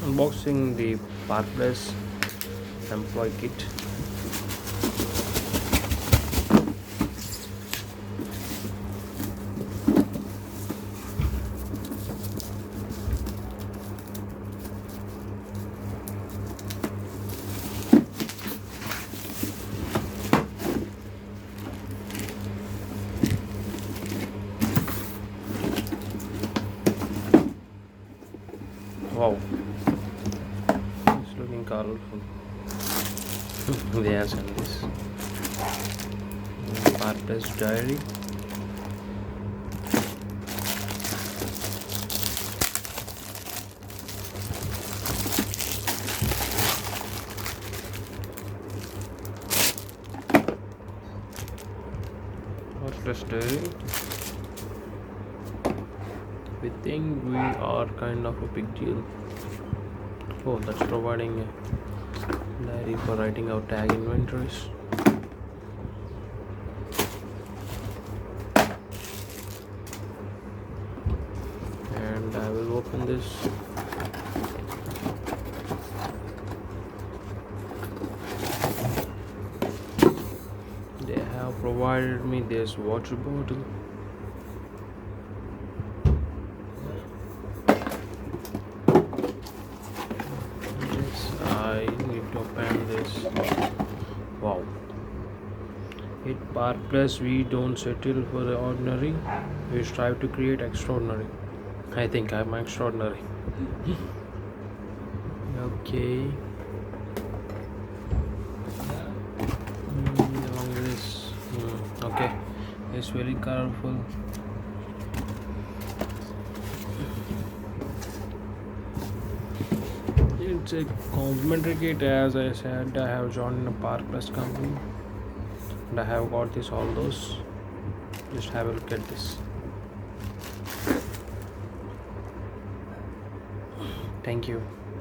Unboxing the Parkless employee kit. Wow, it's looking colorful. They have sent this Parkless diary. Parkless diary. We think we are kind of a big deal. Oh, that's providing a diary for writing out tag inventories. And I will open this. They have provided me this water bottle. I need to open this. Wow. At Parkless, we don't settle for the ordinary. We strive to create extraordinary. I think I'm extraordinary. Okay. Along with this. Okay. It's very colorful. It's a complimentary kit, as I said. I have joined a Parkless company and I have got this all those. Just have a look at this. Thank you.